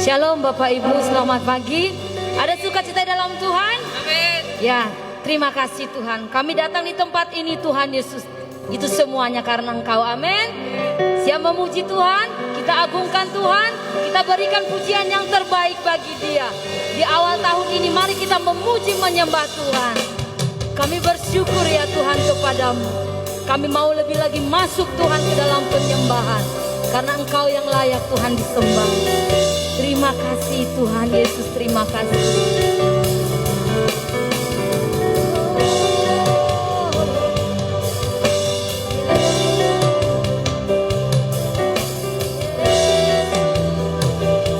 Shalom Bapak Ibu, selamat pagi. Ada sukacita dalam Tuhan? Amin. Ya, terima kasih Tuhan. Kami datang di tempat ini Tuhan Yesus. Itu semuanya karena Engkau, amin. Siap memuji Tuhan, kita agungkan Tuhan, kita berikan pujian yang terbaik bagi Dia. Di awal tahun ini mari kita memuji menyembah Tuhan. Kami bersyukur ya Tuhan kepadamu. Kami mau lebih lagi masuk Tuhan ke dalam penyembahan. Karena Engkau yang layak Tuhan disembah. Terima kasih Tuhan Yesus, terima kasih.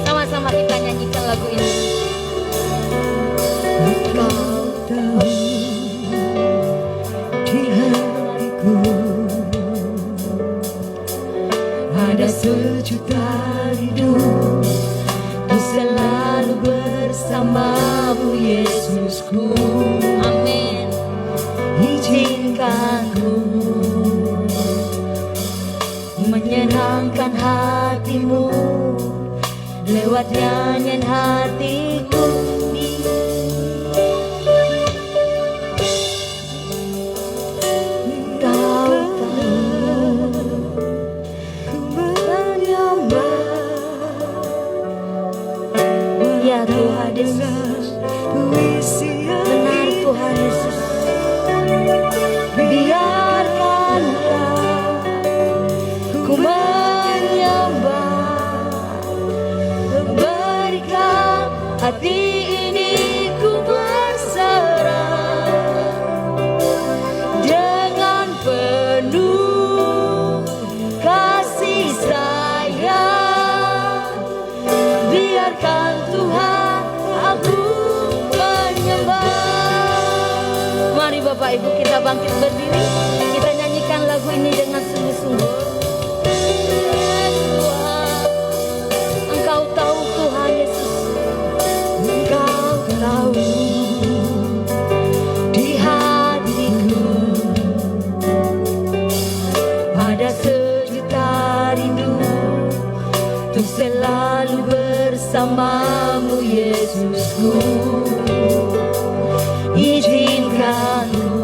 Sama-sama kita nyanyikan lagu ini. Engkau tahu di hatiku ada sejuta rindu untuk selalu bersamamu Yesusku. Amin. Izinkan ku menyenangkan hatimu lewat nyanyian hatiku. Ya Tuhan Yesus, benar Tuhan Yesus. Biarkanlah ku menyembah, memberikan hati ini ku berserah dengan penuh kasih sayang. Biarkan Tuhan aku menyembah. Mari Bapak Ibu kita bangkit berdiri. Kita nyanyikan lagu ini dengan sungguh-sungguh. Engkau tahu Tuhan Yesus. Engkau tahu di hatiku ada sejuta rindu untuk selalu bersamamu Yesusku. Izinkan ku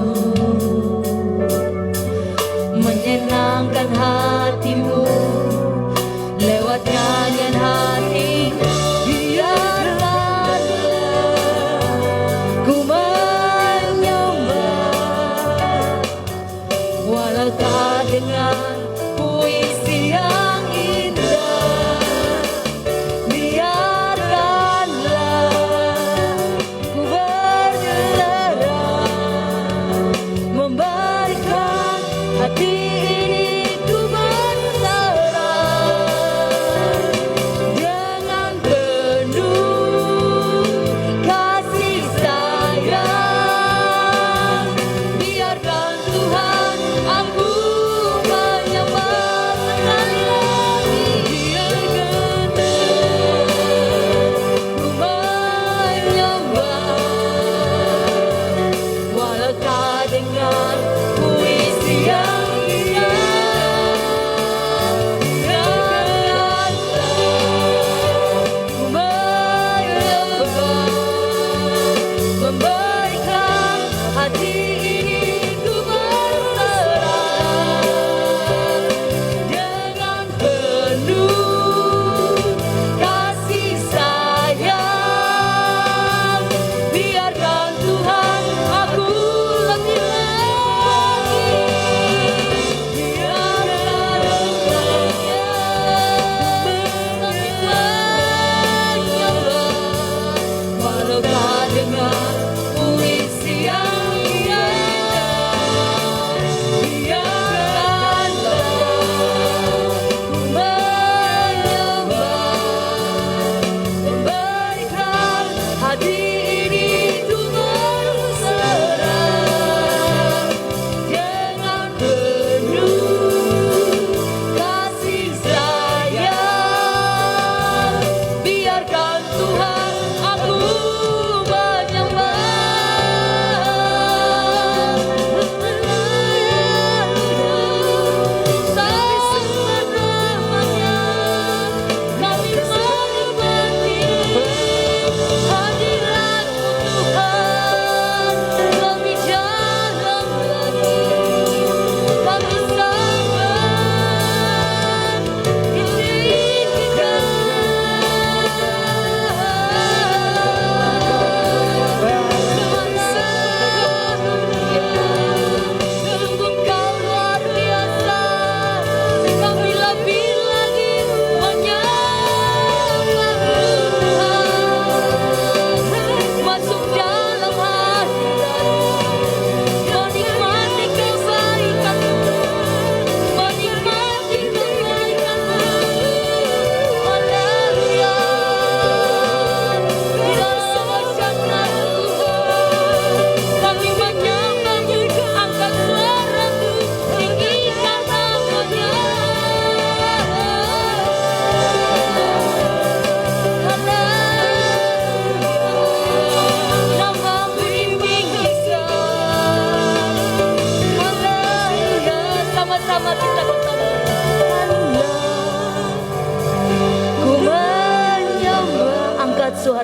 menyenangkan hatimu lewat nyanyian hati. Biarkanlah ku menyembah walau tak dengan puisi yang indah. Biarkanlah ku berserah, memberikan hati ini ku berserah dengan penuh kasih sayang. Biarkan Tuhan aku menyembah sekali lagi. Biarkan ku menyembah walau tak dengan puisi yang indah.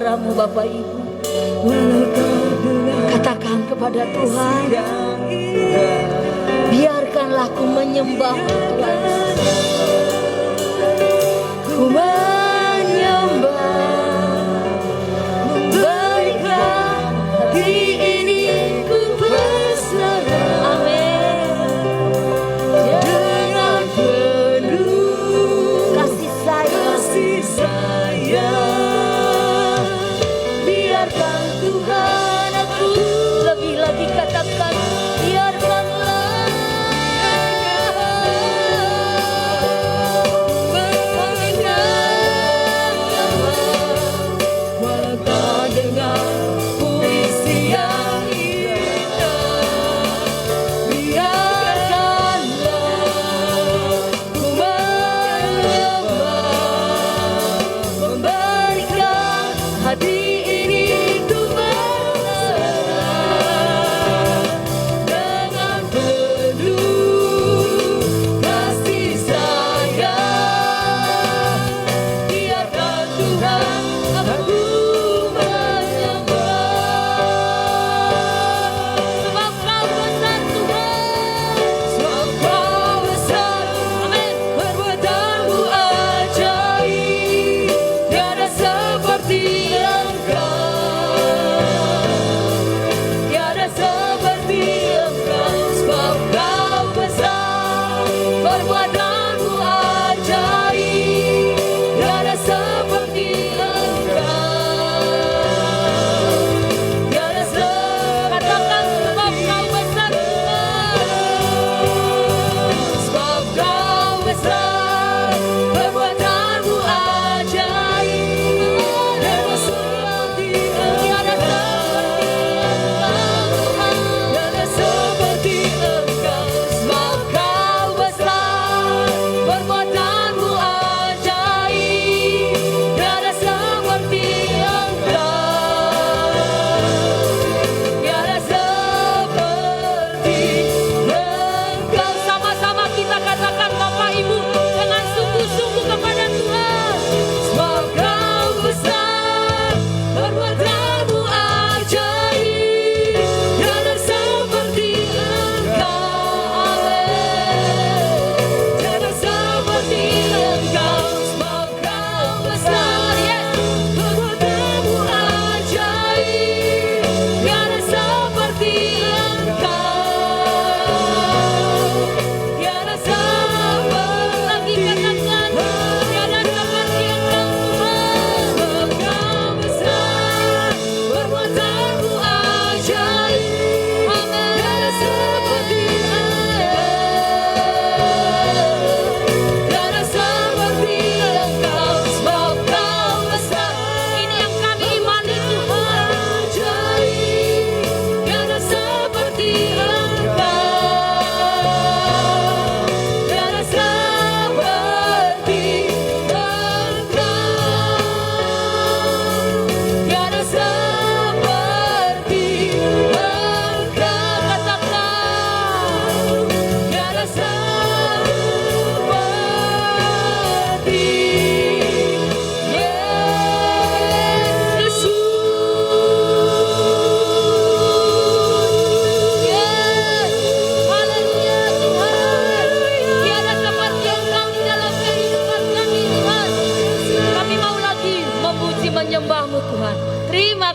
suaramu Bapak Ibu. Katakan kepada Tuhan, biarkanlah ku menyembah Tuhan. Ku menyembah, memberikan hati ini ku berserah. Amin. Dengan penuh kasih sayang, biarkan Tuhan aku lebih lagi katakan, biarkanlah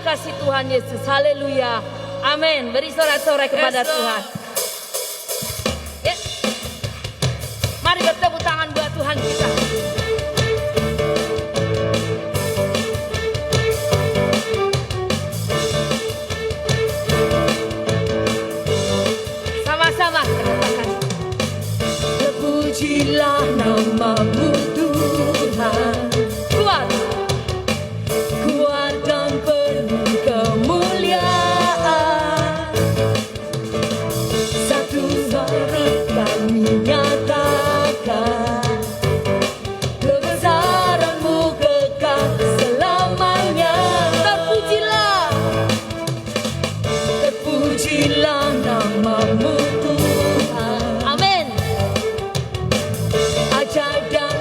kasih Tuhan Yesus. Haleluya. Amin. Beri sorak-sorai kepada Tuhan. Yes. Mari bertepuk tangan buat Tuhan kita. Sama-sama katakan. Terpujilah nama-Mu Tuhan. Kuat. Kuat dan penuh kemuliaan. Satu hari kami nyatakan kebesaran-Mu kekal selamanya. Terpujilah. Terpujilah nama-Mu Tuhan. Amin. Ajaib dan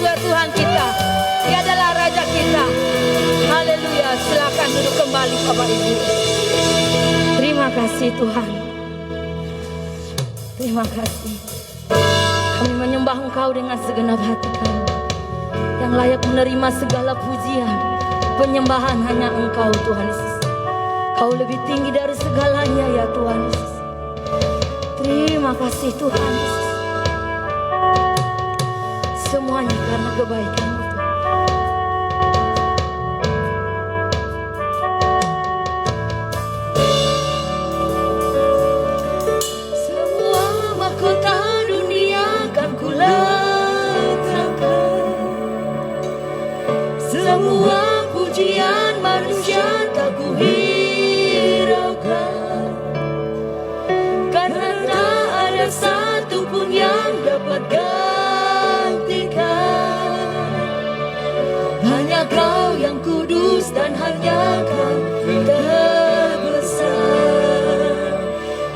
satu-satunya Tuhan kita. Dia adalah Raja kita. Haleluya. Silakan duduk kembali Bapak Ibu. Terima kasih Tuhan. Terima kasih. Kami menyembah Engkau dengan segenap hati kami. Yang layak menerima segala pujian, penyembahan hanya Engkau Tuhan Yesus. Kau lebih tinggi dari segalanya ya Tuhan Yesus. Terima kasih Tuhan Yesus. Semuanya karena kebaikan-Mu Tuhan. Semua mahkota dunia kan kuletakkan, semua pujian manusia tak kuhiraukan, karena tak ada satupun yang dapat gantikan. Hanya Kau yang kudus dan hanya Kau terbesar.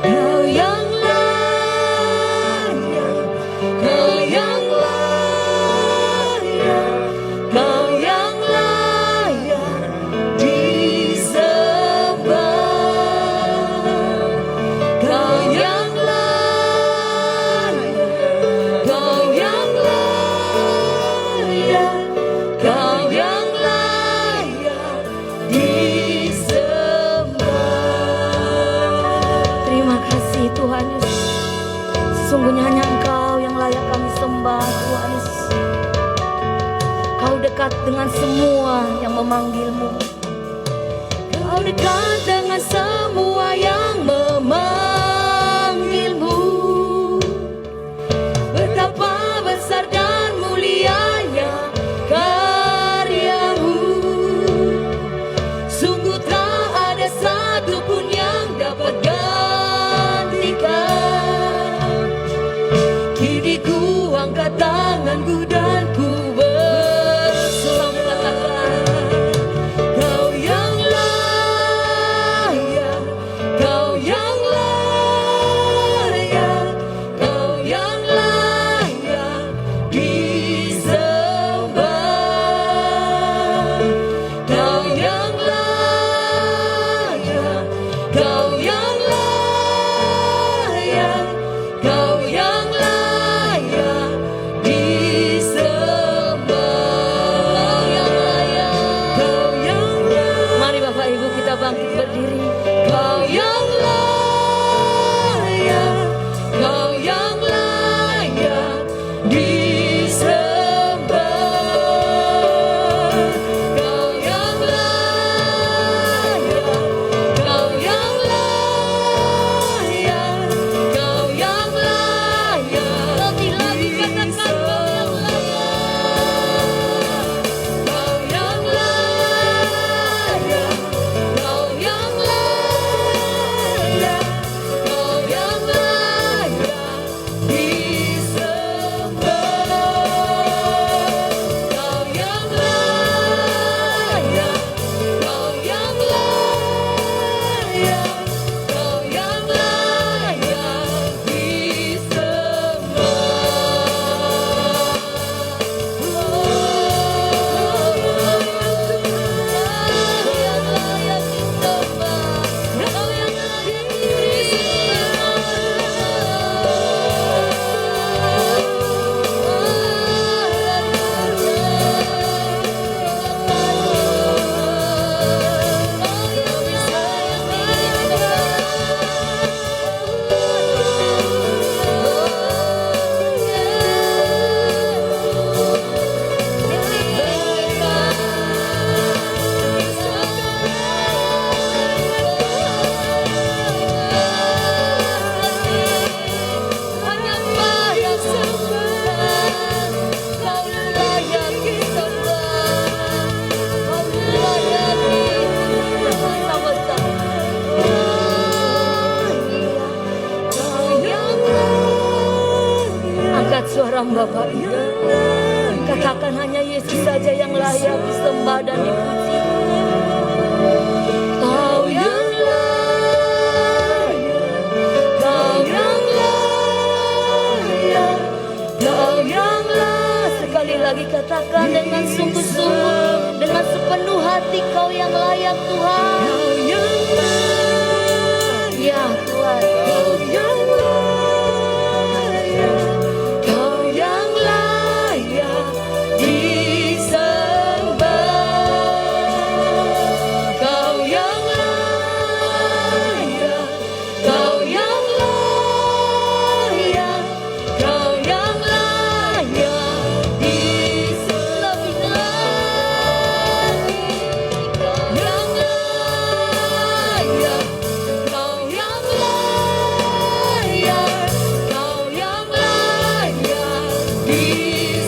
Kau yang layak, Kau yang layak, Kau yang layak disembah. Kau yang layak, Kau yang layak, Kau yang layak disembah. Terima kasih Tuhan Yesus. Sesungguhnya hanya Engkau yang layak kami sembah Tuhan Yesus. Kau dekat dengan semua yang memanggil-Mu. Kau dekat dengan semua yang memanggil-Mu. Betapa besar dan mulianya karya-Mu. Sungguh tak ada satupun yang dapat gantikan. Kini ku angkat tanganku dan ku bersorak. Kau yang layak, Kau yang layak, Kau yang layak disembah. Kau yang layak, Kau yang layak, Kau yang layak disembah. Kau yang layak. Mari Bapak Ibu kita bangkit berdiri. Kau yang layak, Kau yang layak disembah. Kau yang layak, Kau yang layak, Kau yang layak. Lebih lagi katakan Kau yang layak. Kau yang layak, Kau yang layak disembah. Kau yang layak, Kau yang layak, Kau yang layak Angkat suara Bapak Ibu. Katakan hanya Yesus saja yang layak disembah dan dipuji. Kau yang layak, Kau yang layak, Kau yang layak. Sekali lagi Katakan dengan sungguh-sungguh, dengan sepenuh hati, Kau yang layak Tuhan. Kau yang layak, Ya Tuhan. Kau yang layak, Kau yang layak disembah. Kau yang layak, Kau yang layak, Kau yang layak disembah. Lebih lagi, Kau yang layak, Kau yang layak, Kau yang layak disembah. Kau yang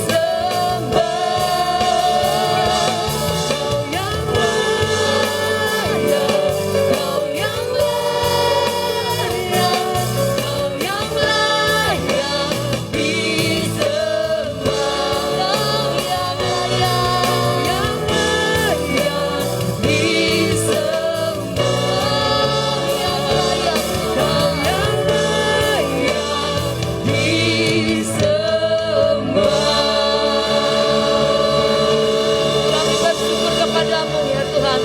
layak, Kau yang layak, Kau yang layak disembah. Kau yang layak disembah. Kami bersyukur kepadamu ya Tuhan.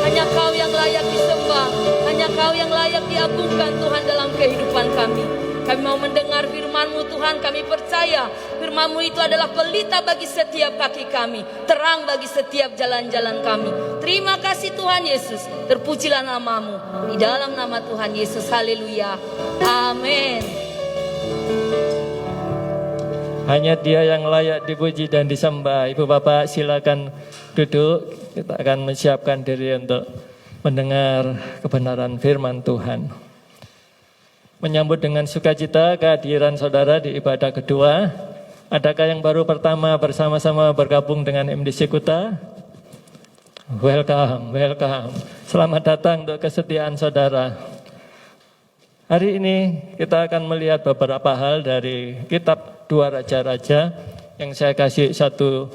Hanya Kau yang layak disembah, hanya Kau yang layak diagungkan Tuhan dalam kehidupan kami. Kami mau mendengar firman-Mu Tuhan, kami percaya firman-Mu itu adalah pelita bagi setiap kaki kami, terang bagi setiap jalan-jalan kami. Terima kasih Tuhan Yesus, terpujilah nama-Mu. Di dalam nama Tuhan Yesus, haleluya, amin. Hanya Dia yang layak dipuji dan disembah. Ibu Bapak silakan duduk. Kita akan menyiapkan diri untuk mendengar kebenaran firman Tuhan. Menyambut dengan sukacita kehadiran saudara di ibadah kedua. Adakah yang baru pertama bersama-sama bergabung dengan MDC Kuta? Welcome, welcome. Selamat datang untuk kesetiaan saudara. Hari ini kita akan melihat beberapa hal dari kitab 2 Raja-Raja yang saya kasih satu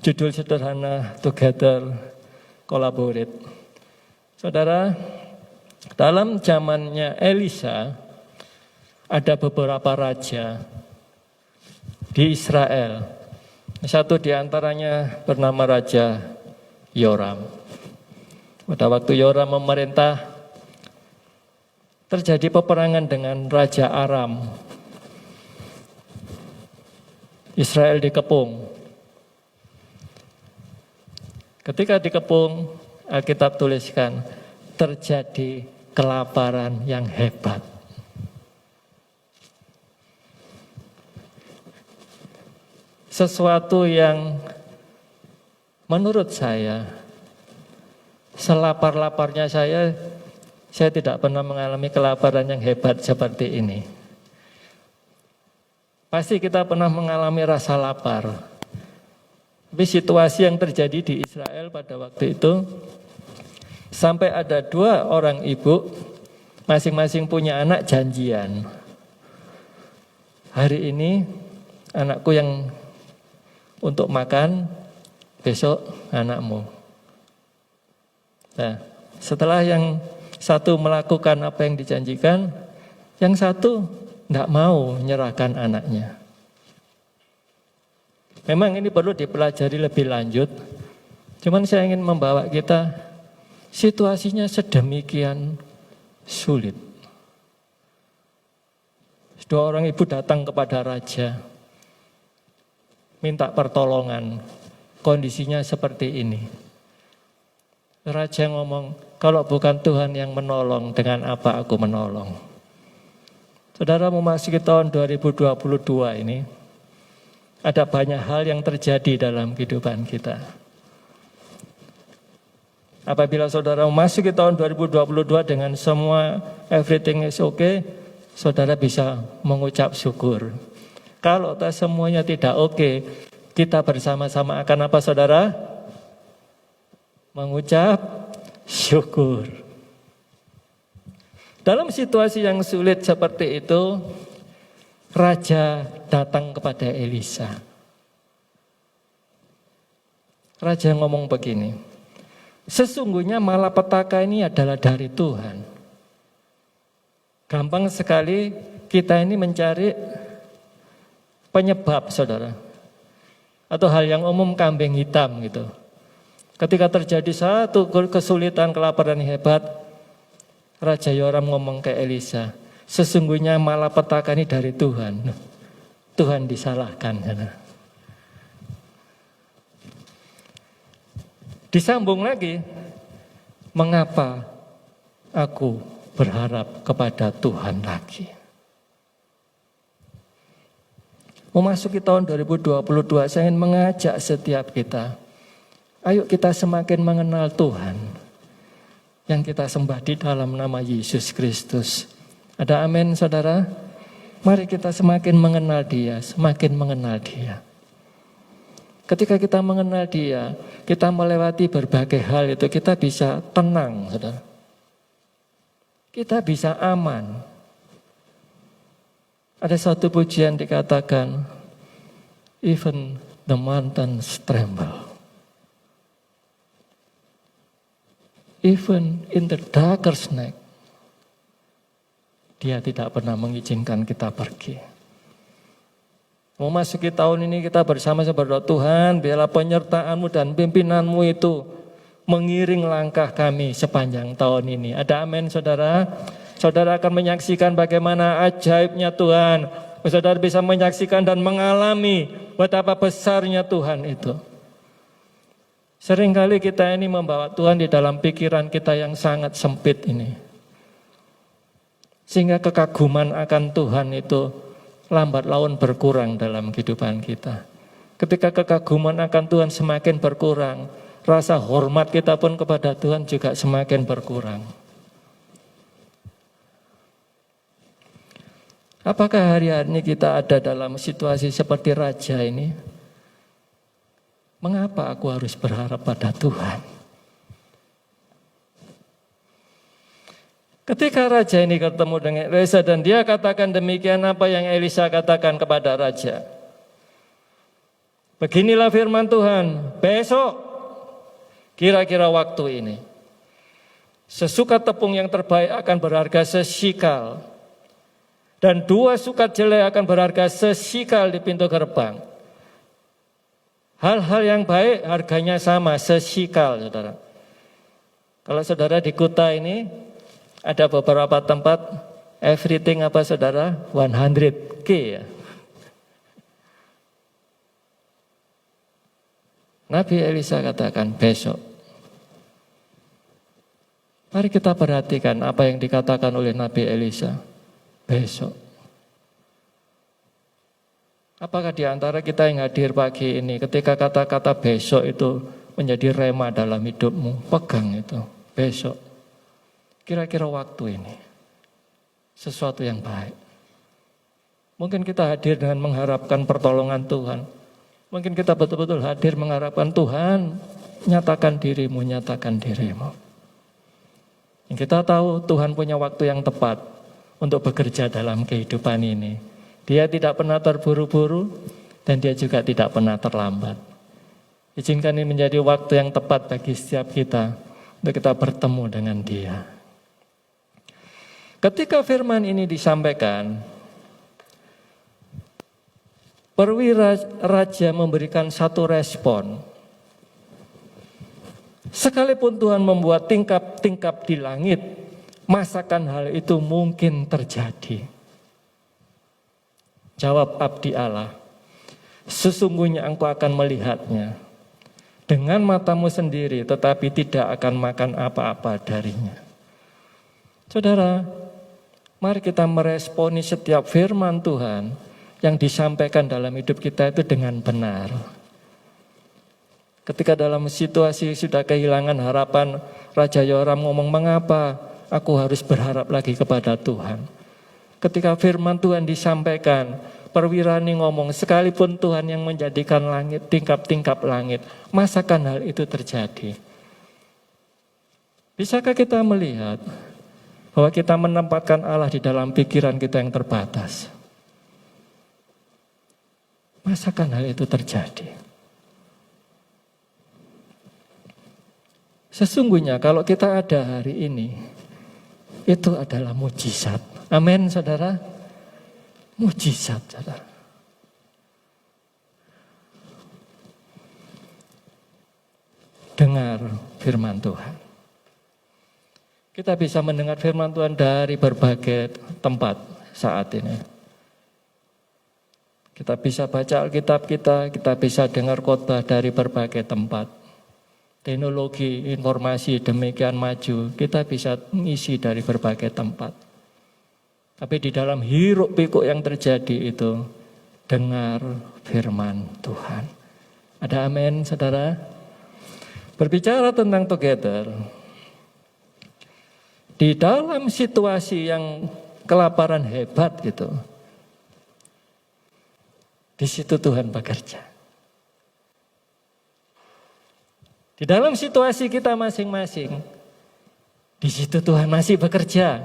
judul sederhana, Together Collaborate. Saudara, dalam zamannya Elisa ada beberapa raja di Israel. Satu di antaranya bernama Raja Yoram. Pada waktu Yoram memerintah, terjadi peperangan dengan Raja Aram. Israel dikepung. Ketika dikepung, Alkitab tuliskan terjadi kelaparan yang hebat. Sesuatu yang menurut saya, selapar-laparnya saya tidak pernah mengalami kelaparan yang hebat seperti ini. Pasti kita pernah mengalami rasa lapar. Tapi situasi yang terjadi di Israel pada waktu itu, sampai ada 2 orang ibu, masing-masing punya anak janjian. Hari ini anakku yang untuk makan, besok anakmu. Nah, setelah yang satu melakukan apa yang dijanjikan, yang satu tidak mau menyerahkan anaknya. Memang ini perlu dipelajari lebih lanjut. Cuman saya ingin membawa kita, situasinya sedemikian sulit. 2 orang ibu datang kepada raja, minta pertolongan. Kondisinya seperti ini. Raja ngomong, kalau bukan Tuhan yang menolong, dengan apa aku menolong? Saudara, memasuki tahun 2022 ini, ada banyak hal yang terjadi dalam kehidupan kita. Apabila saudara memasuki tahun 2022 dengan semua everything is okay, saudara bisa mengucap syukur. Kalau semuanya tidak oke, kita bersama-sama akan apa saudara? Mengucap syukur. Dalam situasi yang sulit seperti itu, raja datang kepada Elisa. Raja ngomong begini, sesungguhnya malapetaka ini adalah dari Tuhan. Gampang sekali kita ini mencari penyebab, saudara. Atau hal yang umum, kambing hitam gitu. Ketika terjadi satu kesulitan, kelaparan hebat, Raja Yoram ngomong ke Elisa, sesungguhnya malapetaka ini dari Tuhan. Tuhan disalahkan. Disambung lagi, mengapa aku berharap kepada Tuhan lagi? Memasuki tahun 2022, saya ingin mengajak setiap kita, ayo kita semakin mengenal Tuhan yang kita sembah di dalam nama Yesus Kristus. Ada amin, saudara? Mari kita semakin mengenal Dia, semakin mengenal Dia. Ketika kita mengenal Dia, kita melewati berbagai hal itu, kita bisa tenang, saudara. Kita bisa aman. Ada satu pujian dikatakan, even the mountains tremble. Even in the darkest night, Dia tidak pernah mengizinkan kita pergi. Memasuki tahun ini kita bersama-sama berdoa, Tuhan, biarlah penyertaan-Mu dan pimpinan-Mu itu mengiring langkah kami sepanjang tahun ini. Ada amin, saudara? Saudara akan menyaksikan bagaimana ajaibnya Tuhan. Saudara bisa menyaksikan dan mengalami betapa besarnya Tuhan itu. Seringkali kita ini membawa Tuhan di dalam pikiran kita yang sangat sempit ini. Sehingga kekaguman akan Tuhan itu lambat laun berkurang dalam kehidupan kita. Ketika kekaguman akan Tuhan semakin berkurang, rasa hormat kita pun kepada Tuhan juga semakin berkurang. Apakah hari-hari ini kita ada dalam situasi seperti raja ini? Mengapa aku harus berharap pada Tuhan? Ketika raja ini ketemu dengan Elisa dan dia katakan demikian, apa yang Elisa katakan kepada raja? Beginilah firman Tuhan, besok kira-kira waktu ini, sesukat tepung yang terbaik akan berharga sesikal. Dan 2 sukat jelai akan berharga sesikal di pintu gerbang. Hal-hal yang baik harganya sama, sesikal, saudara. Kalau saudara di kota ini, ada beberapa tempat, everything apa saudara? 100K ya. Nabi Elisa katakan besok. Mari kita perhatikan apa yang dikatakan oleh Nabi Elisa. Besok. Apakah di antara kita yang hadir pagi ini, ketika kata-kata besok itu menjadi rema dalam hidupmu, pegang itu, besok. Kira-kira waktu ini, sesuatu yang baik. Mungkin kita hadir dengan mengharapkan pertolongan Tuhan. Mungkin kita betul-betul hadir mengharapkan Tuhan, nyatakan dirimu, nyatakan dirimu. Yang kita tahu Tuhan punya waktu yang tepat untuk bekerja dalam kehidupan ini. Dia tidak pernah terburu-buru dan dia juga tidak pernah terlambat. Izinkan ini menjadi waktu yang tepat bagi setiap kita untuk kita bertemu dengan Dia. Ketika firman ini disampaikan, perwira raja memberikan satu respon. Sekalipun Tuhan membuat tingkap-tingkap di langit, masakan hal itu mungkin terjadi? Jawab abdi Allah, sesungguhnya engkau akan melihatnya dengan matamu sendiri, tetapi tidak akan makan apa-apa darinya. Saudara, mari kita meresponi setiap firman Tuhan yang disampaikan dalam hidup kita itu dengan benar. Ketika dalam situasi sudah kehilangan harapan, Raja Yoram ngomong, mengapa aku harus berharap lagi kepada Tuhan? Ketika firman Tuhan disampaikan, perwira ini ngomong, sekalipun Tuhan yang menjadikan langit, tingkap-tingkap langit, masakan hal itu terjadi? Bisakah kita melihat bahwa kita menempatkan Allah di dalam pikiran kita yang terbatas? Masakan hal itu terjadi? Sesungguhnya kalau kita ada hari ini, itu adalah mujizat. Amin, saudara. Mujizat, saudara. mendengar firman Tuhan. Kita bisa mendengar firman Tuhan dari berbagai tempat saat ini. Kita bisa baca Alkitab kita bisa dengar khotbah dari berbagai tempat. Teknologi, informasi demikian maju, kita bisa mengisi dari berbagai tempat. Tapi di dalam hiruk pikuk yang terjadi itu, dengar firman Tuhan. Ada amin, saudara? Berbicara tentang together, di dalam situasi yang kelaparan hebat gitu, di situ Tuhan bekerja. Di dalam situasi kita masing-masing, di situ Tuhan masih bekerja.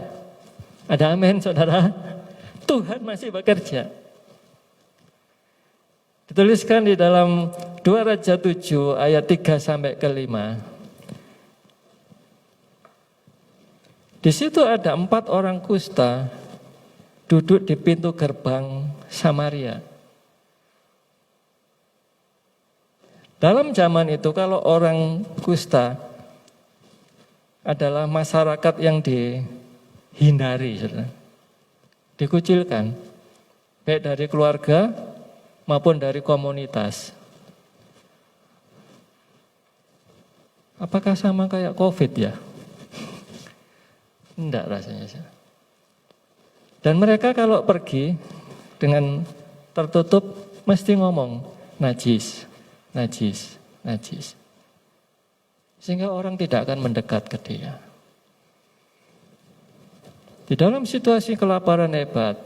Ada amin, saudara? Tuhan masih bekerja. Dituliskan di dalam 2 Raja 7 ayat 3 sampai ke 5. Di situ ada 4 orang kusta duduk di pintu gerbang Samaria. Dalam zaman itu kalau orang kusta adalah masyarakat yang dihindari, dikucilkan, baik dari keluarga maupun dari komunitas. Apakah sama kayak COVID ya? Enggak rasanya. Dan mereka kalau pergi dengan tertutup mesti ngomong najis, najis, najis. Sehingga orang tidak akan mendekat ke dia. Di dalam situasi kelaparan hebat,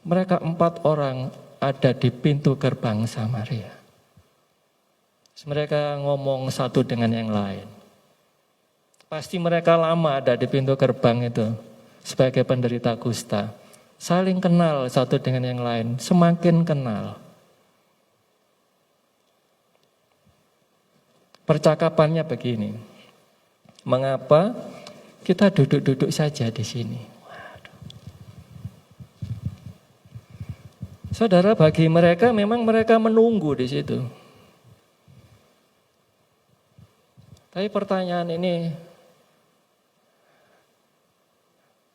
mereka 4 orang ada di pintu gerbang Samaria. Mereka ngomong satu dengan yang lain. Pasti mereka lama ada di pintu gerbang itu sebagai penderita kusta. Saling kenal satu dengan yang lain, semakin kenal. Percakapannya begini, mengapa kita duduk-duduk saja di sini? Waduh. Saudara, bagi mereka memang mereka menunggu di situ. Tapi pertanyaan ini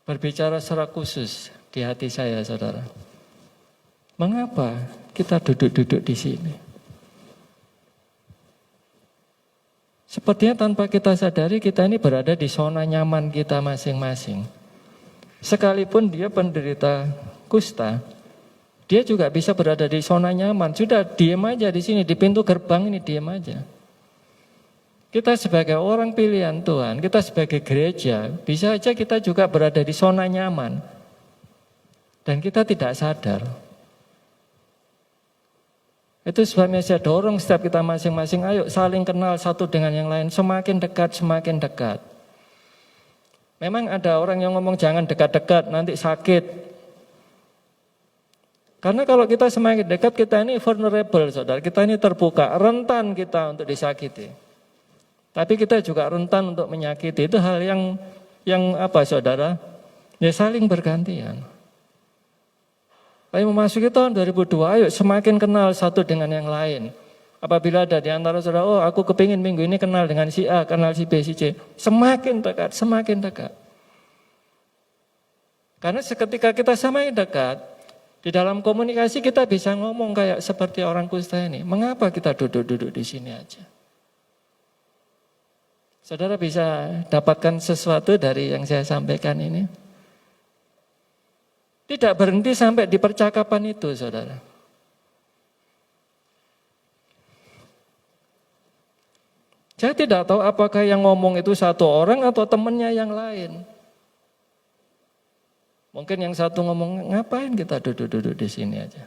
berbicara secara khusus di hati saya, saudara. Mengapa kita duduk-duduk di sini? Sepertinya tanpa kita sadari kita ini berada di zona nyaman kita masing-masing. Sekalipun dia penderita kusta, dia juga bisa berada di zona nyaman. Sudah diam aja di sini, di pintu gerbang ini diam aja. Kita sebagai orang pilihan Tuhan, kita sebagai gereja, bisa aja kita juga berada di zona nyaman. Dan kita tidak sadar. Itu sebabnya saya dorong setiap kita masing-masing, ayo saling kenal satu dengan yang lain, semakin dekat, semakin dekat. Memang ada orang yang ngomong jangan dekat-dekat, nanti sakit. Karena kalau kita semakin dekat, kita ini vulnerable, saudara. Kita ini terbuka, rentan kita untuk disakiti. Tapi kita juga rentan untuk menyakiti. Itu hal yang apa, saudara? Ya saling bergantian. Tapi memasuki tahun 2002, ayo semakin kenal satu dengan yang lain. Apabila ada di antara saudara, oh aku kepingin minggu ini kenal dengan si A, kenal si B, si C. Semakin dekat, semakin dekat. Karena seketika kita semakin dekat, di dalam komunikasi kita bisa ngomong kayak seperti orang kusta ini. Mengapa kita duduk-duduk di sini aja? Saudara bisa dapatkan sesuatu dari yang saya sampaikan ini? Tidak berhenti sampai di percakapan itu, saudara. Saya tidak tahu apakah yang ngomong itu satu orang atau temannya yang lain. Mungkin yang satu ngomong, ngapain kita duduk-duduk di sini aja?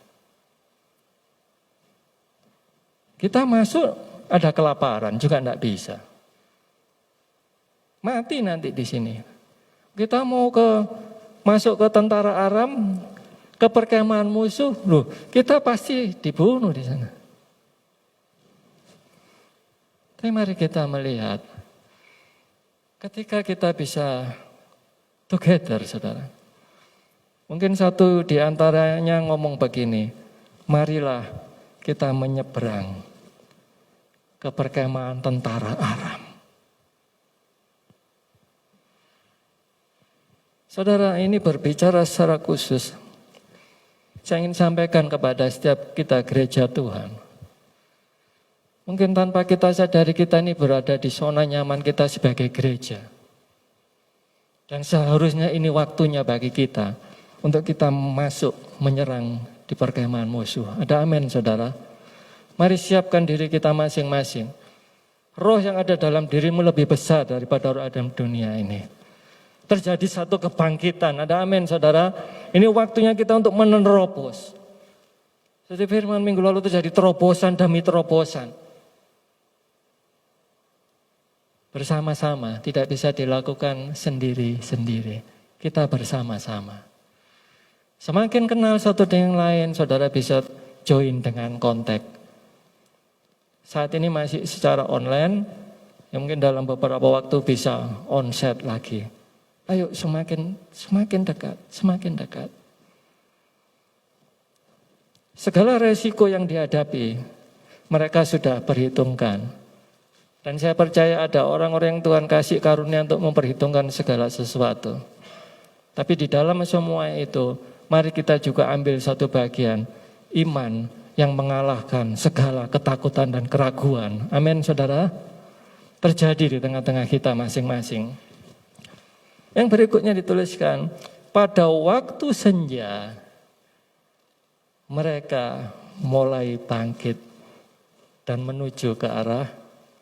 Kita masuk ada kelaparan juga enggak bisa. Mati nanti di sini. Kita mau masuk ke tentara Aram, ke perkemahan musuh, loh, kita pasti dibunuh di sana. Tapi mari kita melihat, ketika kita bisa together, saudara. Mungkin satu di antaranya ngomong begini, marilah kita menyeberang ke perkemahan tentara Aram. Saudara, ini berbicara secara khusus. Saya ingin sampaikan kepada setiap kita gereja Tuhan. Mungkin tanpa kita sadari kita ini berada di zona nyaman kita sebagai gereja. Dan seharusnya ini waktunya bagi kita untuk kita masuk menyerang di perkemahan musuh. Ada amin, saudara? Mari siapkan diri kita masing-masing. Roh yang ada dalam dirimu lebih besar daripada roh Adam dunia ini. Terjadi satu kebangkitan. Ada amin, saudara? Ini waktunya kita untuk menerobos. Seperti firman minggu lalu terjadi terobosan demi terobosan. Bersama-sama, tidak bisa dilakukan sendiri-sendiri. Kita bersama-sama. Semakin kenal satu dengan lain, saudara bisa join dengan kontak. Saat ini masih secara online, ya mungkin dalam beberapa waktu bisa onsite lagi. Ayo semakin dekat, semakin dekat. Segala resiko yang dihadapi, mereka sudah perhitungkan. Dan saya percaya ada orang-orang yang Tuhan kasih karunia untuk memperhitungkan segala sesuatu. Tapi di dalam semua itu, mari kita juga ambil satu bagian, iman yang mengalahkan segala ketakutan dan keraguan. Amin, saudara. Terjadi di tengah-tengah kita masing-masing. Yang berikutnya dituliskan, pada waktu senja, mereka mulai bangkit dan menuju ke arah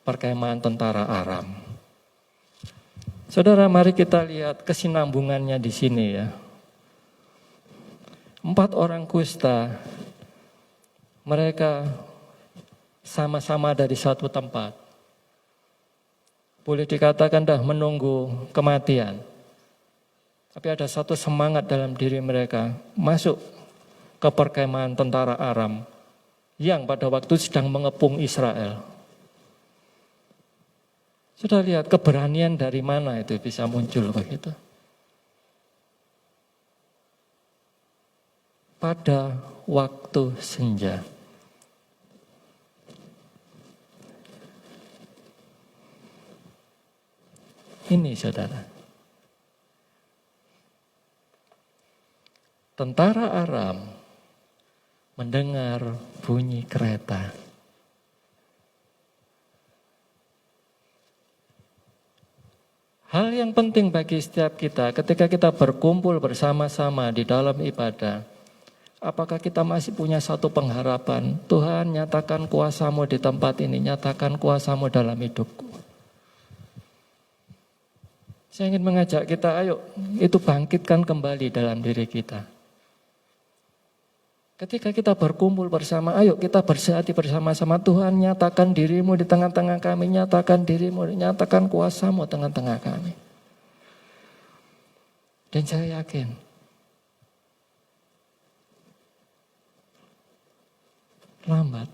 perkemahan tentara Aram. Saudara, mari kita lihat kesinambungannya di sini ya. 4 orang kusta, mereka sama-sama dari satu tempat. Boleh dikatakan dah menunggu kematian. Tapi ada satu semangat dalam diri mereka masuk ke perkemahan tentara Aram yang pada waktu sedang mengepung Israel. Sudah lihat keberanian dari mana itu bisa muncul begitu. Pada waktu senja. Ini saudara. Tentara Aram mendengar bunyi kereta. Hal yang penting bagi setiap kita ketika kita berkumpul bersama-sama di dalam ibadah, apakah kita masih punya satu pengharapan, Tuhan nyatakan kuasa-Mu di tempat ini, nyatakan kuasa-Mu dalam hidupku. Saya ingin mengajak kita, ayo itu bangkitkan kembali dalam diri kita. Ketika kita berkumpul bersama, ayo kita bersehati bersama-sama. Tuhan nyatakan diri-Mu di tengah-tengah kami, nyatakan diri-Mu, nyatakan kuasa-Mu tengah-tengah kami. Dan saya yakin, lambat,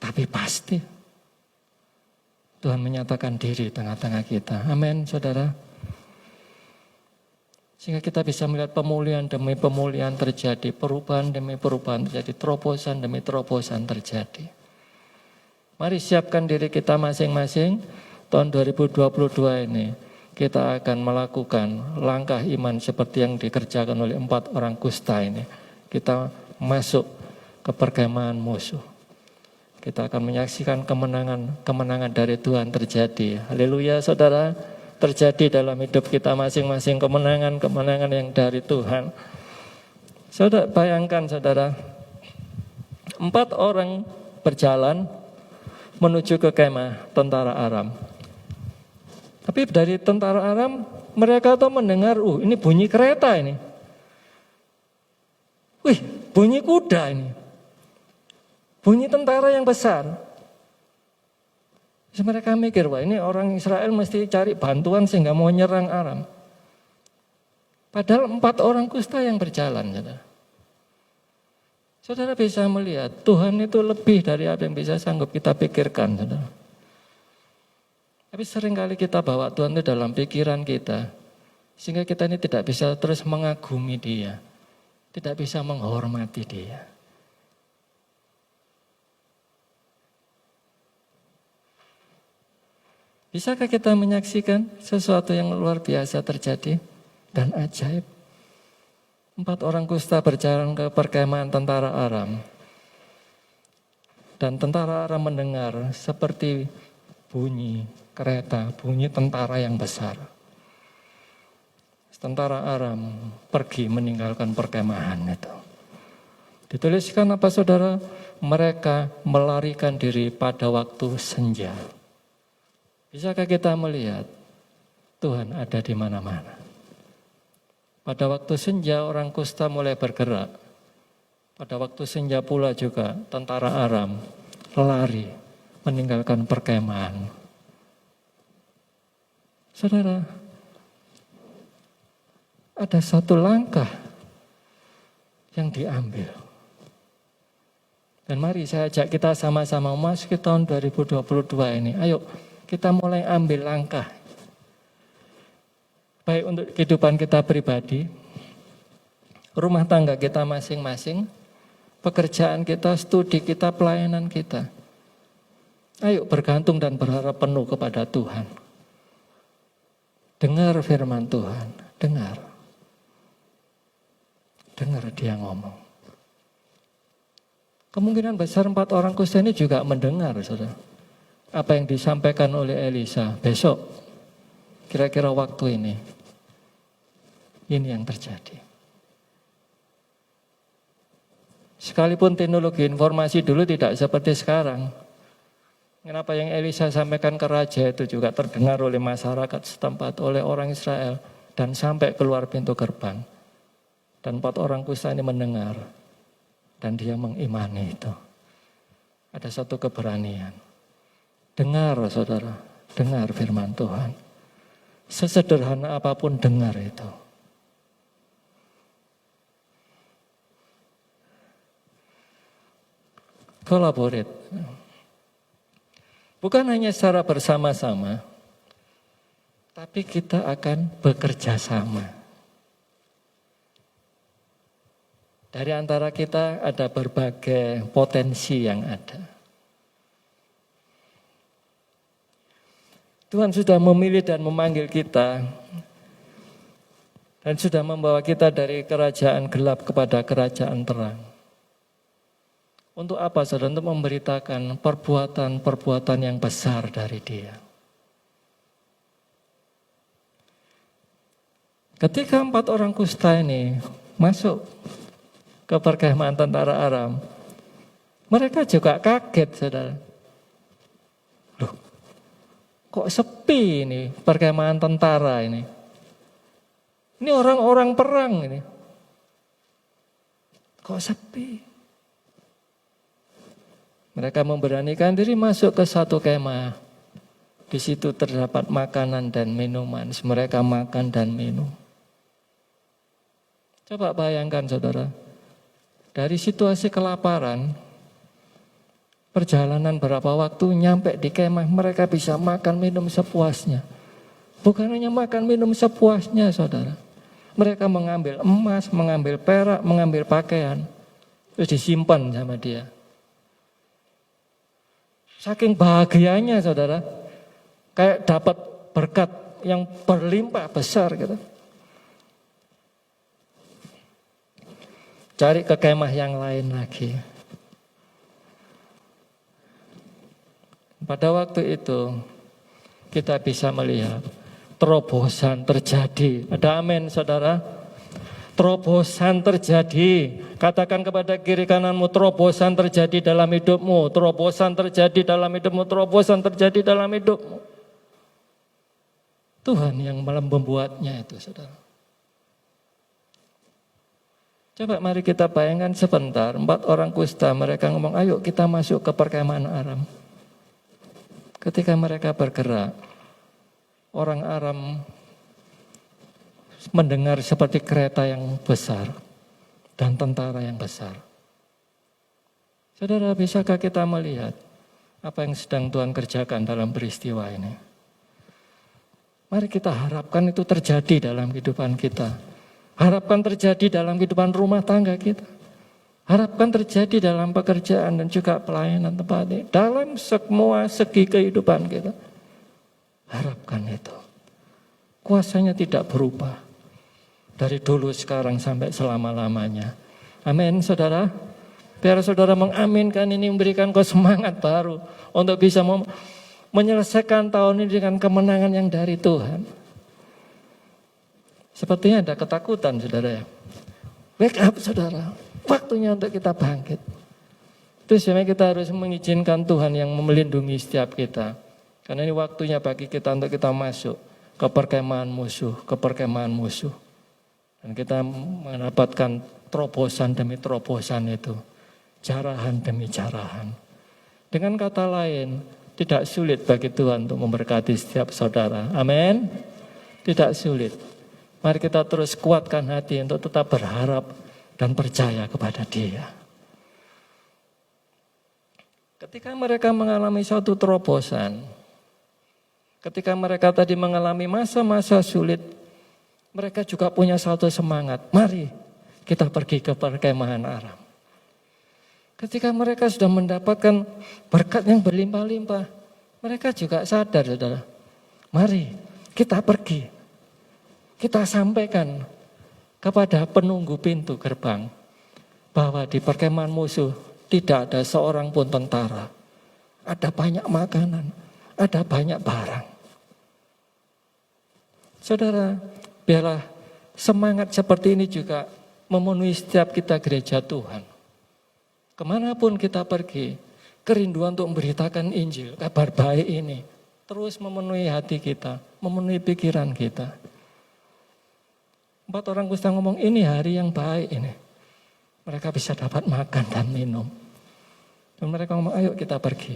tapi pasti Tuhan menyatakan diri di tengah-tengah kita. Amin, saudara. Sehingga kita bisa melihat pemulihan demi pemulihan terjadi, perubahan demi perubahan terjadi, terobosan demi terobosan terjadi. Mari siapkan diri kita masing-masing, tahun 2022 ini kita akan melakukan langkah iman seperti yang dikerjakan oleh 4 orang kusta ini. Kita masuk ke perkemahan musuh. Kita akan menyaksikan kemenangan dari Tuhan terjadi. Haleluya, saudara. Terjadi dalam hidup kita masing-masing kemenangan yang dari Tuhan. Saudara, bayangkan saudara, 4 orang berjalan menuju ke kemah tentara Aram. Tapi dari tentara Aram, mereka tuh mendengar, ini bunyi kereta ini. Wih, bunyi kuda ini. Bunyi tentara yang besar. Terus mereka mikir, wah ini orang Israel mesti cari bantuan sehingga mau nyerang Aram. Padahal 4 orang kusta yang berjalan. Saudara bisa melihat, Tuhan itu lebih dari apa yang bisa sanggup kita pikirkan. Saudara. Tapi seringkali kita bawa Tuhan itu dalam pikiran kita. Sehingga kita ini tidak bisa terus mengagumi Dia. Tidak bisa menghormati Dia. Bisakah kita menyaksikan sesuatu yang luar biasa terjadi dan ajaib? 4 orang kusta berjalan ke perkemahan tentara Aram. Dan tentara Aram mendengar seperti bunyi kereta, bunyi tentara yang besar. Tentara Aram pergi meninggalkan perkemahan itu. Dituliskan apa saudara? Mereka melarikan diri pada waktu senja. Bisakah kita melihat Tuhan ada di mana-mana? Pada waktu senja orang kusta mulai bergerak. Pada waktu senja pula juga tentara Aram lari meninggalkan perkemahan. Saudara, ada satu langkah yang diambil. Dan mari saya ajak kita sama-sama memasuki tahun 2022 ini. Ayo kita mulai ambil langkah. Baik untuk kehidupan kita pribadi, rumah tangga kita masing-masing, pekerjaan kita, studi kita, pelayanan kita. Ayo bergantung dan berharap penuh kepada Tuhan. Dengar firman Tuhan, dengar. Dengar dia ngomong. Kemungkinan besar 4 orang kusta ini juga mendengar, saudara. Apa yang disampaikan oleh Elisa besok, kira-kira waktu ini yang terjadi. Sekalipun teknologi informasi dulu tidak seperti sekarang, kenapa yang Elisa sampaikan ke raja itu juga terdengar oleh masyarakat setempat, oleh orang Israel, dan sampai keluar pintu gerbang. Dan 4 orang kusta ini mendengar, dan dia mengimani itu. Ada satu keberanian. Dengar saudara, dengar firman Tuhan. Sesederhana apapun dengar itu. Collaborate. Bukan hanya secara bersama-sama, tapi kita akan bekerja sama. Dari antara kita ada berbagai potensi yang ada. Tuhan sudah memilih dan memanggil kita dan sudah membawa kita dari kerajaan gelap kepada kerajaan terang. Untuk apa saudara? Untuk memberitakan perbuatan-perbuatan yang besar dari Dia. Ketika 4 orang kusta ini masuk ke perkemahan tentara Aram, mereka juga kaget saudara. Loh, kok sepi ini perkemahan tentara ini? Ini orang-orang perang ini. Kok sepi? Mereka memberanikan diri masuk ke satu kemah. Di situ terdapat makanan dan minuman. Mereka makan dan minum. Coba bayangkan saudara. Dari situasi kelaparan, perjalanan berapa waktu nyampe di kemah, mereka bisa makan minum sepuasnya. Bukan hanya makan minum sepuasnya saudara. Mereka mengambil emas, mengambil perak, mengambil pakaian. Terus disimpan sama dia. Saking bahagianya saudara, kayak dapat berkat yang berlimpah besar gitu. Cari ke kemah yang lain lagi. Pada waktu itu kita bisa melihat terobosan terjadi. Ada amin saudara? Terobosan terjadi. Katakan kepada kiri kananmu, terobosan terjadi dalam hidupmu. Terobosan terjadi dalam hidupmu. Terobosan terjadi dalam hidupmu. Tuhan yang malah membuatnya itu saudara. Coba mari kita bayangkan sebentar. 4 orang kusta mereka ngomong, ayo kita masuk ke perkemahan Aram. Ketika mereka bergerak, orang Aram mendengar seperti kereta yang besar dan tentara yang besar. Saudara, bisakah kita melihat apa yang sedang Tuhan kerjakan dalam peristiwa ini? Mari kita harapkan itu terjadi dalam kehidupan kita. Harapkan terjadi dalam kehidupan rumah tangga kita. Harapkan terjadi dalam pekerjaan dan juga pelayanan tempat ini. Dalam semua segi kehidupan kita. Harapkan itu. Kuasanya tidak berubah. Dari dulu, sekarang, sampai selama-lamanya. Amin, saudara. Biar saudara mengaminkan ini, memberikan kau semangat baru untuk bisa menyelesaikan tahun ini dengan kemenangan yang dari Tuhan. Sepertinya ada ketakutan, saudara ya. Wake up, saudara. Waktunya untuk kita bangkit. Itu sebenarnya kita harus mengizinkan Tuhan yang melindungi setiap kita. Karena ini waktunya bagi kita untuk kita masuk ke perkemahan musuh, Dan kita mendapatkan terobosan demi terobosan itu. Jarahan demi jarahan. Dengan kata lain, tidak sulit bagi Tuhan untuk memberkati setiap saudara. Amin. Tidak sulit. Mari kita terus kuatkan hati untuk tetap berharap dan percaya kepada Dia. Ketika mereka mengalami suatu terobosan, ketika mereka tadi mengalami masa-masa sulit, mereka juga punya satu semangat. Mari kita pergi ke perkemahan Aram. Ketika mereka sudah mendapatkan berkat yang berlimpah-limpah, mereka juga sadar, saudara. Mari kita pergi. Kita sampaikan kepada penunggu pintu gerbang bahwa di perkemahan musuh tidak ada seorang pun tentara. Ada banyak makanan, ada banyak barang. Saudara, biarlah semangat seperti ini juga memenuhi setiap kita gereja Tuhan. Kemanapun kita pergi, kerinduan untuk memberitakan Injil, kabar baik ini, terus memenuhi hati kita, memenuhi pikiran kita. 4 orang kusta ngomong, ini hari yang baik ini. Mereka bisa dapat makan dan minum. Dan mereka ngomong, ayo kita pergi.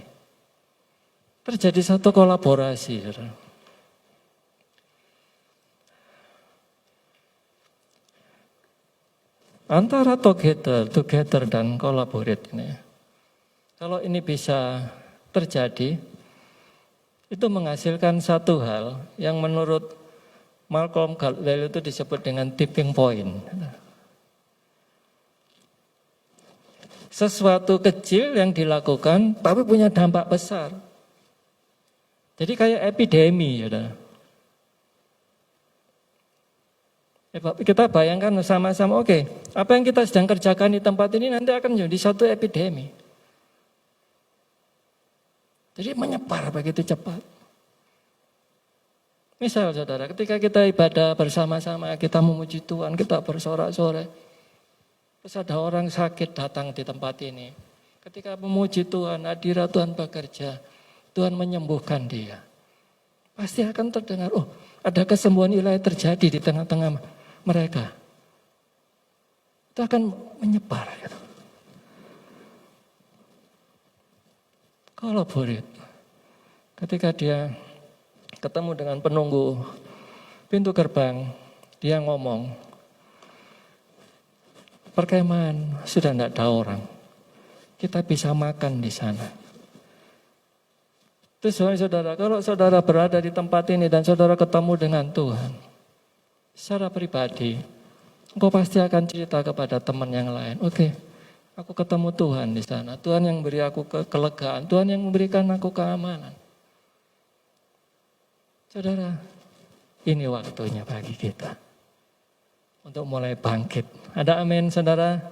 Terjadi satu kolaborasi. Antara together dan collaborate ini. Kalau ini bisa terjadi, itu menghasilkan satu hal yang menurut Malcolm Gladwell itu disebut dengan tipping point. Sesuatu kecil yang dilakukan tapi punya dampak besar. Jadi kayak epidemi, ya. Kita bayangkan sama-sama, oke, apa yang kita sedang kerjakan di tempat ini nanti akan menjadi satu epidemi. Jadi menyebar begitu cepat. Misal saudara, ketika kita ibadah bersama-sama, kita memuji Tuhan, kita bersorak-sorai. Terus ada orang sakit datang di tempat ini. Ketika memuji Tuhan, hadirat Tuhan bekerja, Tuhan menyembuhkan dia. Pasti akan terdengar, oh ada kesembuhan ilahi terjadi di tengah-tengah mereka. Itu akan menyebar. Gitu. Collaborate. Ketika dia ketemu dengan penunggu pintu gerbang, dia ngomong, perkemahan sudah tidak ada orang, kita bisa makan di sana. Terus saudara, kalau saudara berada di tempat ini dan saudara ketemu dengan Tuhan, secara pribadi, engkau pasti akan cerita kepada teman yang lain. Oke, aku ketemu Tuhan di sana. Tuhan yang beri aku kelegaan. Tuhan yang memberikan aku keamanan. Saudara, ini waktunya bagi kita untuk mulai bangkit. Ada amin, saudara?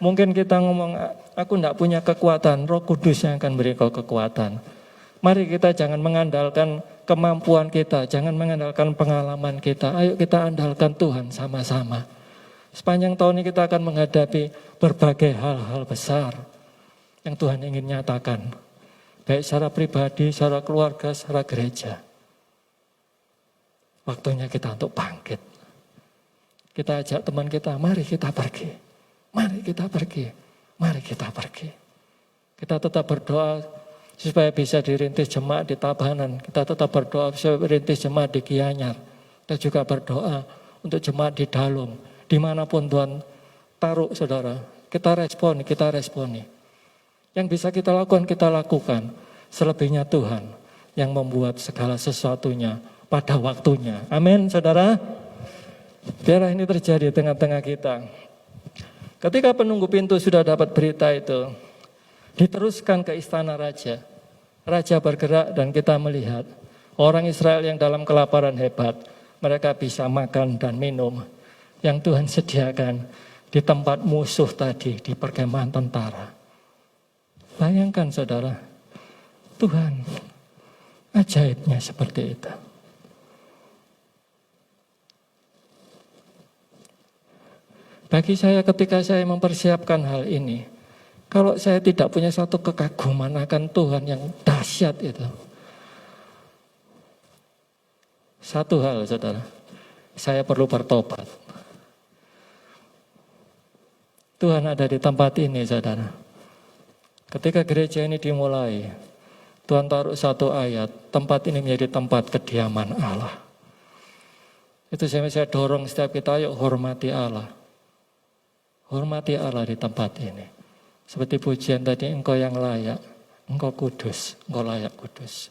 Mungkin kita ngomong, aku tidak punya kekuatan. Roh Kudus yang akan beri kau kekuatan. Mari kita jangan mengandalkan kemampuan kita, jangan mengandalkan pengalaman kita. Ayo kita andalkan Tuhan sama-sama. Sepanjang tahun ini kita akan menghadapi berbagai hal-hal besar yang Tuhan ingin nyatakan. Baik secara pribadi, secara keluarga, secara gereja. Waktunya kita untuk bangkit. Kita ajak teman kita, mari kita pergi. Mari kita pergi. Mari kita pergi. Kita tetap berdoa supaya bisa dirintis jemaat di Tabanan. Kita tetap berdoa supaya dirintis jemaat di Gianyar. Kita juga berdoa untuk jemaat di Dalung. Dimanapun Tuhan taruh, saudara. Kita responi. Yang bisa kita lakukan, kita lakukan. Selebihnya Tuhan yang membuat segala sesuatunya pada waktunya. Amin, saudara. Biarlah ini terjadi di tengah-tengah kita. Ketika penunggu pintu sudah dapat berita itu, diteruskan ke istana raja. Raja bergerak dan kita melihat Orang Israel yang dalam kelaparan hebat, mereka bisa makan dan minum yang Tuhan sediakan di tempat musuh tadi, di perkemahan tentara. Bayangkan saudara, Tuhan ajaibnya seperti itu. Bagi saya ketika saya mempersiapkan hal ini, kalau saya tidak punya satu kekaguman akan Tuhan yang dahsyat itu. Satu hal saudara, saya perlu bertobat. Tuhan ada di tempat ini saudara. Ketika gereja ini dimulai, Tuhan taruh satu ayat, tempat ini menjadi tempat kediaman Allah. Itu saya dorong setiap kita, yuk hormati Allah. Hormati Allah di tempat ini. Seperti pujian tadi, engkau yang layak, engkau kudus, engkau layak kudus.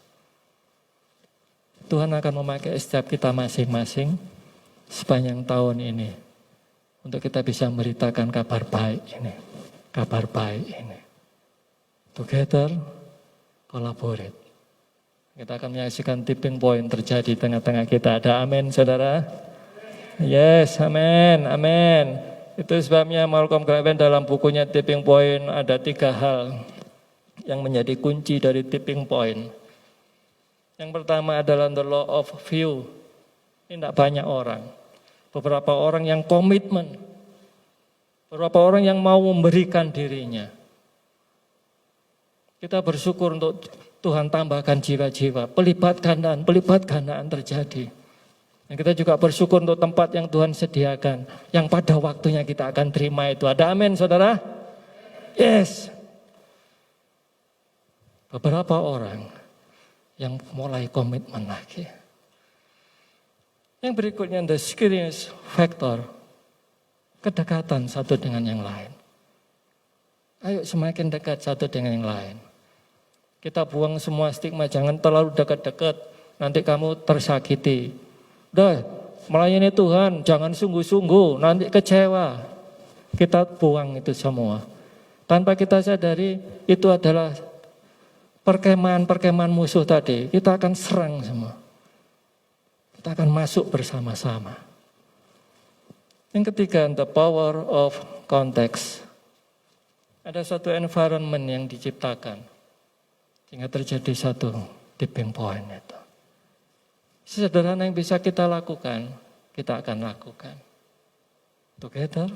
Tuhan akan memakai setiap kita masing-masing sepanjang tahun ini untuk kita bisa memberitakan kabar baik ini. Kabar baik ini. Together, collaborate. Kita akan menyaksikan tipping point terjadi di tengah-tengah kita. Ada amin saudara? Yes, amin, amin. Itu sebabnya Malcolm Gladwell dalam bukunya Tipping Point ada 3 hal yang menjadi kunci dari tipping point. Yang pertama adalah the law of few. Ini tidak banyak orang. Beberapa orang yang komitmen. Beberapa orang yang mau memberikan dirinya. Kita bersyukur untuk Tuhan tambahkan jiwa-jiwa. Pelipat gandaan terjadi. Dan kita juga bersyukur untuk tempat yang Tuhan sediakan. Yang pada waktunya kita akan terima itu. Ada amin saudara? Yes. Beberapa orang yang mulai komitmen lagi. Yang berikutnya the serious factor. Kedekatan satu dengan yang lain. Ayo semakin dekat satu dengan yang lain. Kita buang semua stigma, jangan terlalu dekat-dekat. Nanti kamu tersakiti. Udah, melayani Tuhan, jangan sungguh-sungguh, nanti kecewa. Kita buang itu semua. Tanpa kita sadari, itu adalah perkemahan musuh tadi. Kita akan serang semua. Kita akan masuk bersama-sama. Yang ketiga, the power of context. Ada suatu environment yang diciptakan. Sehingga terjadi satu tipping point itu. Sederhana yang bisa kita lakukan, kita akan lakukan. Together,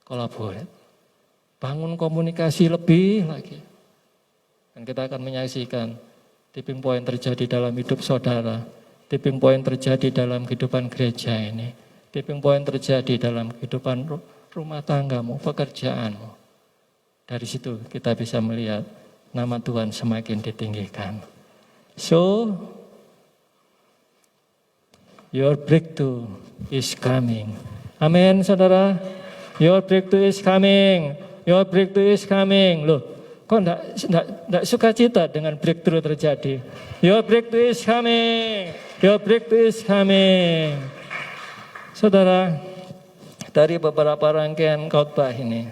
collaborate. Bangun komunikasi lebih lagi. Dan kita akan menyaksikan tipping point terjadi dalam hidup saudara. Tipping point terjadi dalam kehidupan gereja ini. Tipping point terjadi dalam kehidupan rumah tanggamu, pekerjaanmu. Dari situ kita bisa melihat nama Tuhan semakin ditinggikan. So, your breakthrough is coming. Amin, saudara. Your breakthrough is coming. Your breakthrough is coming. Loh, kok enggak sukacita dengan breakthrough terjadi? Your breakthrough is coming. Your breakthrough is coming. Saudara, dari beberapa rangkaian khotbah ini,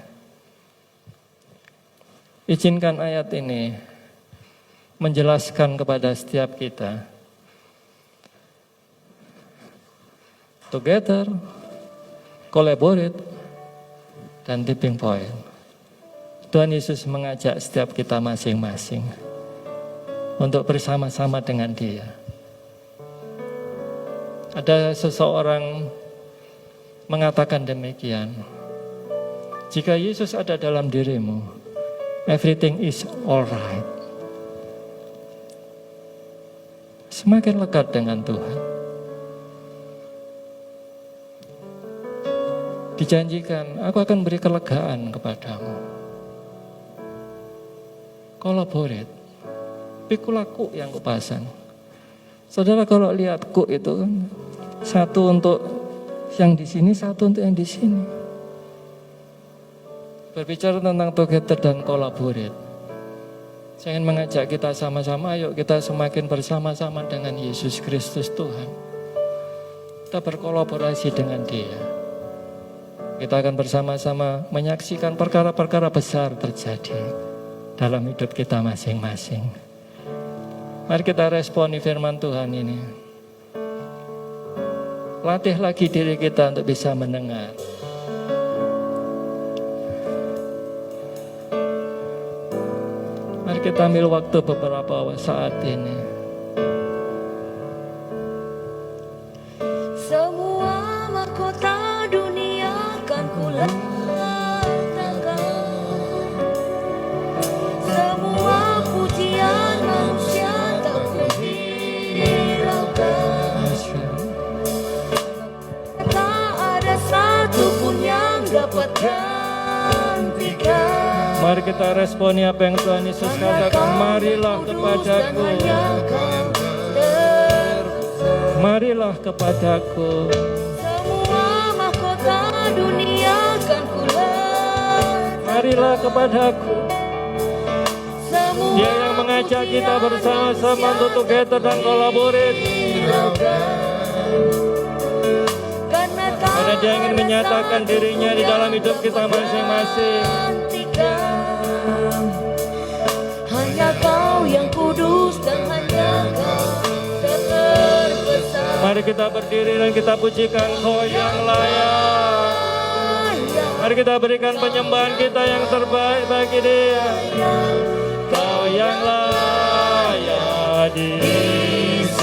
izinkan ayat ini menjelaskan kepada setiap kita. Together, collaborate, dan tipping point. Tuhan Yesus mengajak setiap kita masing-masing untuk bersama-sama dengan Dia. Ada seseorang mengatakan demikian. Jika Yesus ada dalam dirimu, everything is alright. Semakin lekat dengan Tuhan. Dijanjikan, aku akan beri kelegaan kepadamu. Collaborate. Pikulah kuk yang kupasang. Saudara kalau lihat kuk itu kan, satu untuk yang di sini, satu untuk yang di sini. Berbicara tentang together dan collaborate. Saya ingin mengajak kita sama-sama, ayo kita semakin bersama-sama dengan Yesus Kristus Tuhan. Kita berkolaborasi dengan Dia. Kita akan bersama-sama menyaksikan perkara-perkara besar terjadi dalam hidup kita masing-masing. Mari kita responi firman Tuhan ini. Latih lagi diri kita untuk bisa mendengar. Mari kita ambil waktu beberapa saat ini. Semua mahkota dunia kan kuletakkan, semua pujian manusia tak kuhiraukan. Tak ada satupun yang dapat gantikan. Mari kita responi apa yang Tuhan Yesus katakan. Marilah kepadaku, marilah kepadaku. Semua mahkota dunia kan kuletakkan. Marilah kepadaku. Dia yang mengajak kita bersama-sama untuk together dan kolaborate. Karena dia ingin menyatakan dirinya di dalam hidup kita masing-masing. Hanya Kau yang kudus dan hanya Kau terbesar. Mari kita berdiri dan kita pujikan Kau yang layak. Mari kita berikan penyembahan kita yang terbaik bagi Dia. Kau yang layak disembah.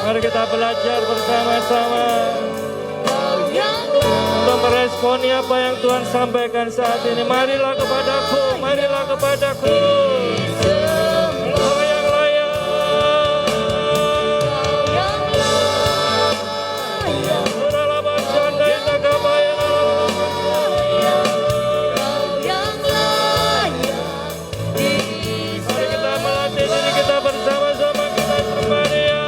Mari kita belajar bersama-sama untuk meresponi apa yang Tuhan sampaikan saat ini. Marilah kepadaku, marilah kepadaku. Engkau yang layak. Uralah bacanda itaga bayana. Mari kita melatih diri kita bersama-sama, kita sembah Dia.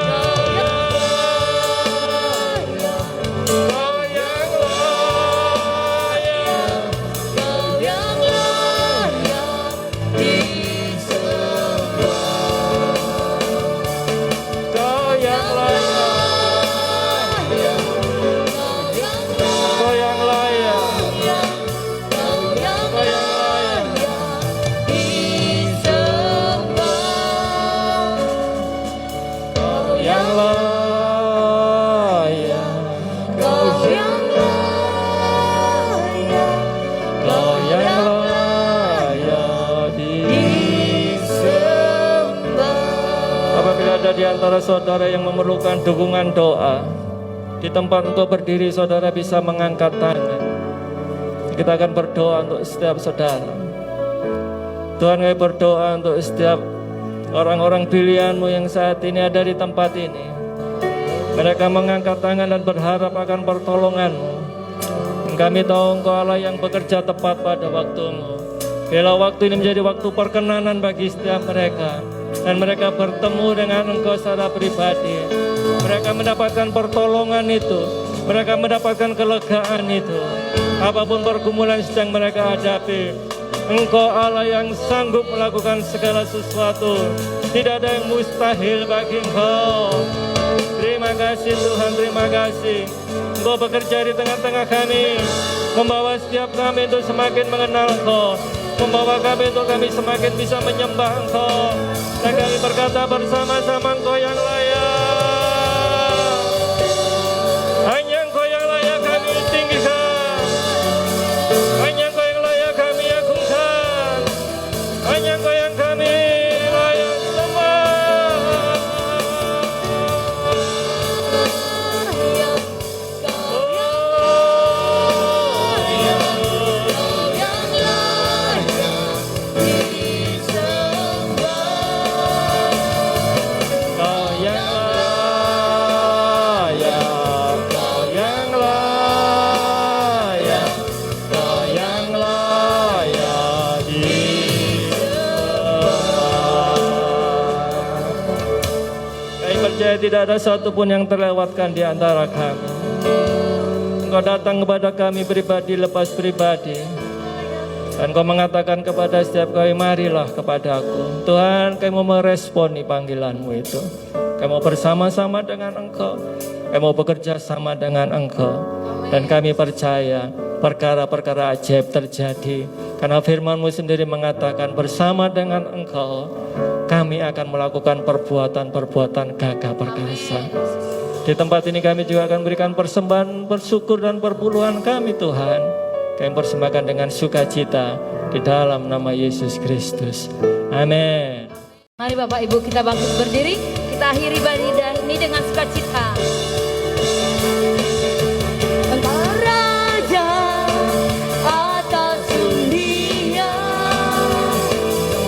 Di antara saudara yang memerlukan dukungan doa, di tempat untuk berdiri saudara bisa mengangkat tangan. Kita akan berdoa untuk setiap saudara. Tuhan, kami berdoa untuk setiap orang-orang pilihan-Mu yang saat ini ada di tempat ini. Mereka mengangkat tangan dan berharap akan pertolongan-Mu. Kami tahu Engkau Allah yang bekerja tepat pada waktu-Mu. Bila waktu ini menjadi waktu perkenanan bagi setiap mereka, dan mereka bertemu dengan Engkau secara pribadi. Mereka mendapatkan pertolongan itu, mereka mendapatkan kelegaan itu. Apapun pergumulan sedang mereka hadapi, Engkau Allah yang sanggup melakukan segala sesuatu. Tidak ada yang mustahil bagi Engkau. Terima kasih Tuhan, terima kasih. Engkau bekerja di tengah-tengah kami, membawa setiap kami untuk semakin mengenal Engkau, membawa kami untuk kami semakin bisa menyembah Engkau. Dan kami berkata bersama-sama, Engkau yang layak. Hanya Engkau yang layak kami tinggikan. Hanya Engkau yang layak kami agungkan. Hanya Engkau yang kami layak sembah. Tidak ada satupun yang terlewatkan di antara kami. Engkau datang kepada kami pribadi lepas pribadi, dan Engkau mengatakan kepada setiap kami, marilah kepadaku. Tuhan, kami mau meresponi panggilan-Mu itu. Kami mau bersama-sama dengan Engkau, kami mau bekerja sama dengan Engkau. Dan kami percaya perkara-perkara ajaib terjadi, Karena firman-Mu sendiri mengatakan bersama dengan Engkau kami akan melakukan perbuatan-perbuatan gagah perkasa. Di tempat ini kami juga akan berikan persembahan bersyukur dan perpuluhan kami Tuhan. Kami persembahkan dengan sukacita di dalam nama Yesus Kristus. Amin. Mari Bapak Ibu kita bangkit berdiri, kita akhiri ibadah ini dengan sukacita. Engkau Raja atas dunia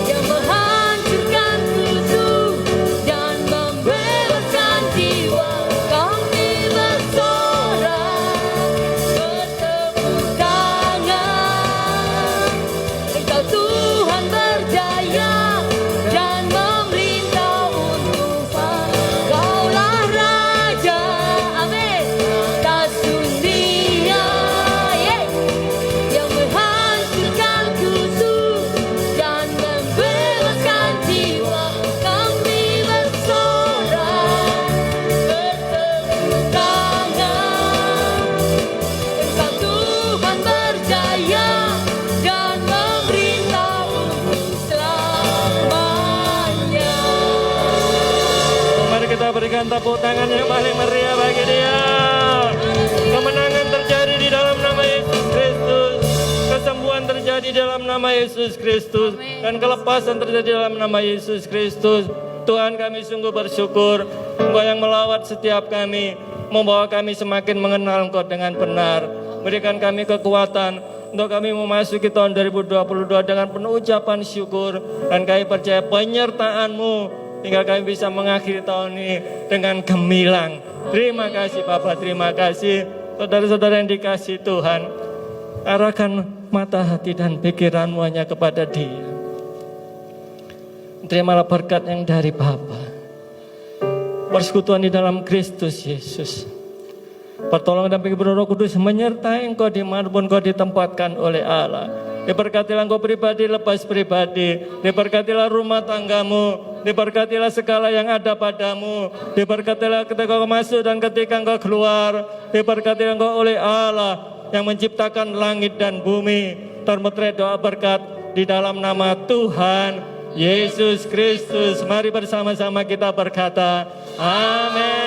yang menghancurkan musuh dan membebaskan jiwa. Kami bersorak bertepuk tangan. Engkau Tuhan berjaya dan memerintah untuk Kaulah Raja, amin, atas dunia, yang menghancurkan musuh dan membebaskan jiwa. Kami bersorak bertepuk tangan. Engkau Tuhan berjaya dan memerintah untuk selamanya. Mari kita berikan tepuk tangan yang paling meriah bagi Dia. Kemenangan terjadi di dalam nama Yesus Kristus. Kesembuhan terjadi dalam nama Yesus Kristus. Dan kelepasan terjadi dalam nama Yesus Kristus. Tuhan, kami sungguh bersyukur Engkau yang melawat setiap kami, membawa kami semakin mengenal Engkau dengan benar. Berikan kami kekuatan untuk kami memasuki tahun 2022 dengan penuh ucapan syukur. Dan kami percaya penyertaan-Mu hingga kami bisa mengakhiri tahun ini dengan gemilang. Terima kasih Bapak, terima kasih saudara-saudara yang dikasihi Tuhan. Arahkan mata hati dan pikiranmu hanya kepada Dia. Terimalah berkat yang dari Bapa, persekutuan di dalam Kristus Yesus, pertolongan dan pimpin Roh Kudus menyertai engkau dimanapun engkau ditempatkan oleh Allah. Diberkatilah engkau pribadi lepas pribadi, diberkatilah rumah tanggamu, diberkatilah segala yang ada padamu, diberkatilah ketika engkau masuk dan ketika engkau keluar, diberkatilah engkau oleh Allah yang menciptakan langit dan bumi. Termeterai doa berkat di dalam nama Tuhan Yesus Kristus. Mari bersama-sama kita berkata, amin.